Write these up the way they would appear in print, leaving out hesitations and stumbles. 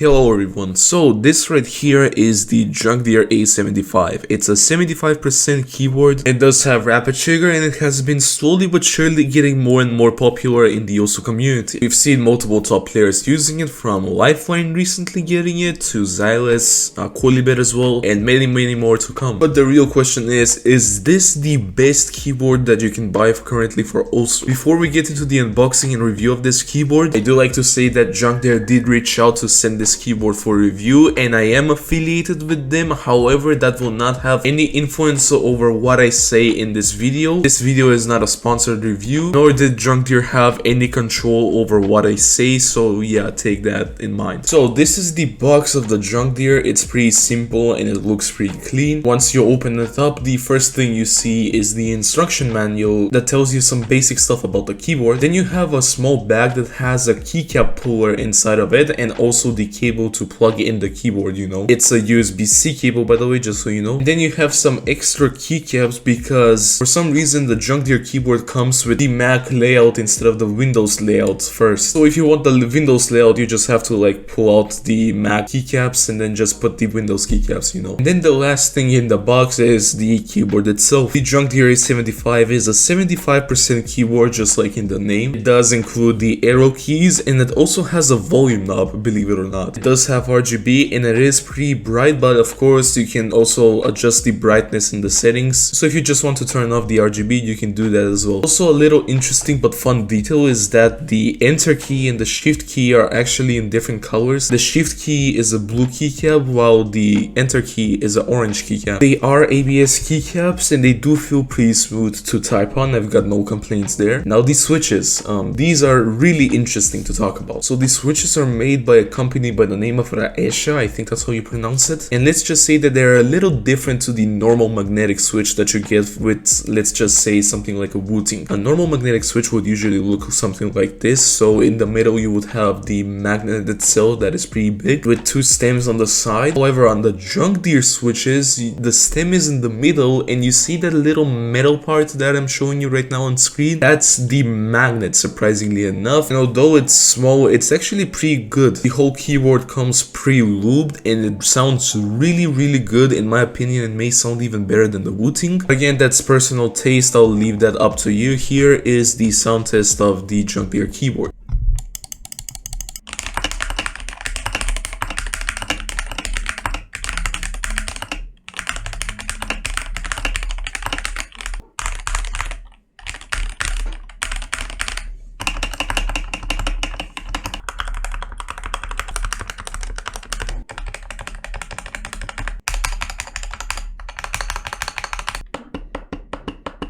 Hello everyone, so this right here is the DrunkDeer A75. It's a 75% keyboard. It does have rapid trigger and it has been slowly but surely getting more and more popular in the OSU community. We've seen multiple top players using it, from Lifeline recently getting it, to Xylus, Qualibet as well, and many more to come. But the real question is this the best keyboard that you can buy currently for OSU? Before we get into the unboxing and review of this keyboard, I do like to say that DrunkDeer did reach out to send this keyboard for review, and I am affiliated with them. However, that will not have any influence over what I say in this video. This video is not a sponsored review, nor did DrunkDeer have any control over what I say, so yeah, take that in mind. So this is the box of the DrunkDeer. It's pretty simple and it looks pretty clean. Once you open it up, the first thing you see is the instruction manual that tells you some basic stuff about the keyboard. Then you have a small bag that has a keycap puller inside of it, and also the cable to plug in the keyboard, you know. It's a USB-C cable, by the way, just so you know. And then you have some extra keycaps because for some reason the DrunkDeer keyboard comes with the Mac layout instead of the Windows layout first. So if you want the Windows layout, you just have to like pull out the Mac keycaps and then just put the Windows keycaps, you know. And then the last thing in the box is the keyboard itself. The DrunkDeer A75 is a 75% keyboard, just like in the name. It does include the arrow keys, and it also has a volume knob, believe it or not. It does have RGB and it is pretty bright, but of course you can also adjust the brightness in the settings. So if you just want to turn off the RGB, you can do that as well. Also, a little interesting but fun detail is that the enter key and the shift key are actually in different colors. The shift key is a blue keycap while the enter key is an orange keycap. They are ABS keycaps and they do feel pretty smooth to type on. I've got no complaints there. Now these switches, these are really interesting to talk about. So these switches are made by a company by the name of Raesha, I think that's how you pronounce it. And let's just say that they're a little different to the normal magnetic switch that you get with, let's just say, something like a Wooting. A normal magnetic switch would usually look something like this. So in the middle you would have the magnet itself that is pretty big with two stems on the side. However, on the DrunkDeer switches, the stem is in the middle, and you see that little metal part that I'm showing you right now on screen? That's the magnet, surprisingly enough. And although it's small, it's actually pretty good. The whole keyboard comes pre-lubed and it sounds really good. In my opinion, it may sound even better than the Wooting. Again, that's personal taste. I'll leave that up to you. Here is the sound test of the DrunkDeer keyboard.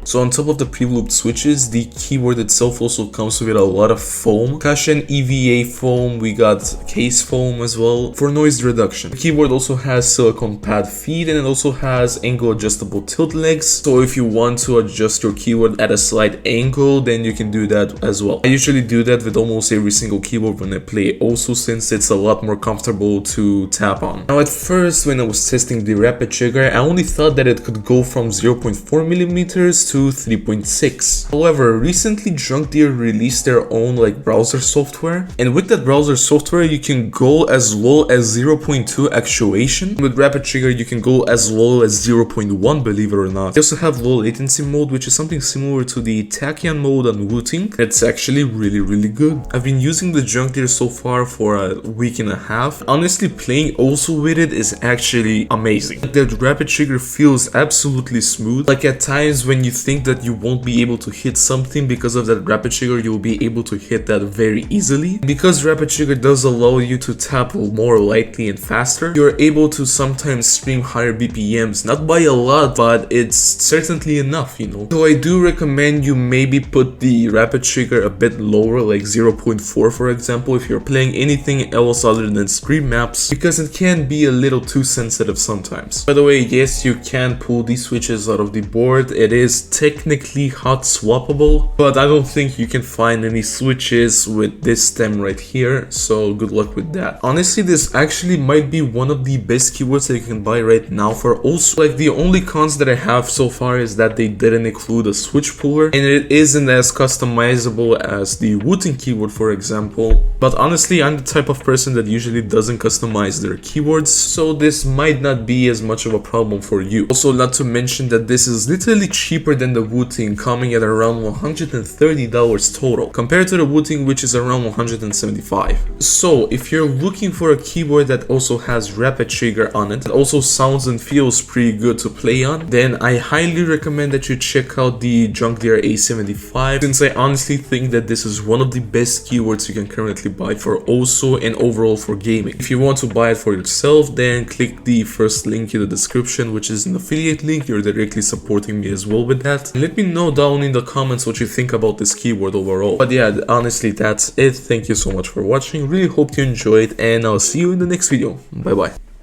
So on top of the pre-looped switches, the keyboard itself also comes with a lot of foam. Cushion EVA foam, we got case foam as well for noise reduction. The keyboard also has silicone pad feet, and it also has angle adjustable tilt legs. So if you want to adjust your keyboard at a slight angle, then you can do that as well. I usually do that with almost every single keyboard when I play OSU, since it's a lot more comfortable to tap on. Now at first, when I was testing the rapid trigger, I only thought that it could go from 0.4 millimeters to 3.6. However, recently DrunkDeer released their own like browser software, and with that browser software you can go as low as 0.2 actuation. With rapid trigger you can go as low as 0.1, believe it or not. They also have low latency mode, which is something similar to the tachyon mode on Wooting. It's actually really good. I've been using the DrunkDeer so far for a week and a half. Honestly, playing also with it is actually amazing. The rapid trigger feels absolutely smooth. Like at times when you think that you won't be able to hit something because of that rapid trigger, you'll be able to hit that very easily. Because rapid trigger does allow you to tap more lightly and faster, you're able to sometimes stream higher BPMs, not by a lot, but it's certainly enough, you know. So I do recommend you maybe put the rapid trigger a bit lower, like 0.4 for example, if you're playing anything else other than screen maps, because it can be a little too sensitive sometimes. By the way, yes, you can pull these switches out of the board. It is technically hot swappable, but I don't think you can find any switches with this stem right here, so good luck with that. Honestly, this actually might be one of the best keyboards that you can buy right now for also. Like, the only cons that I have so far is that they didn't include a switch puller, and it isn't as customizable as the Wooting keyboard, for example. But honestly, I'm the type of person that usually doesn't customize their keyboards, so this might not be as much of a problem for you. Also, not to mention that this is literally cheaper than the Wooting, coming at around $130 total, compared to the Wooting, which is around $175. So if you're looking for a keyboard that also has rapid trigger on it, that also sounds and feels pretty good to play on, then I highly recommend that you check out the DrunkDeer A75, since I honestly think that this is one of the best keyboards you can currently buy for also and overall for gaming. If you want to buy it for yourself, then click the first link in the description, which is an affiliate link. You're directly supporting me as well with that. And let me know down in the comments what you think about this keyboard overall. But yeah, honestly, that's it. Thank you so much for watching. Really hope you enjoyed, and I'll see you in the next video. Bye bye.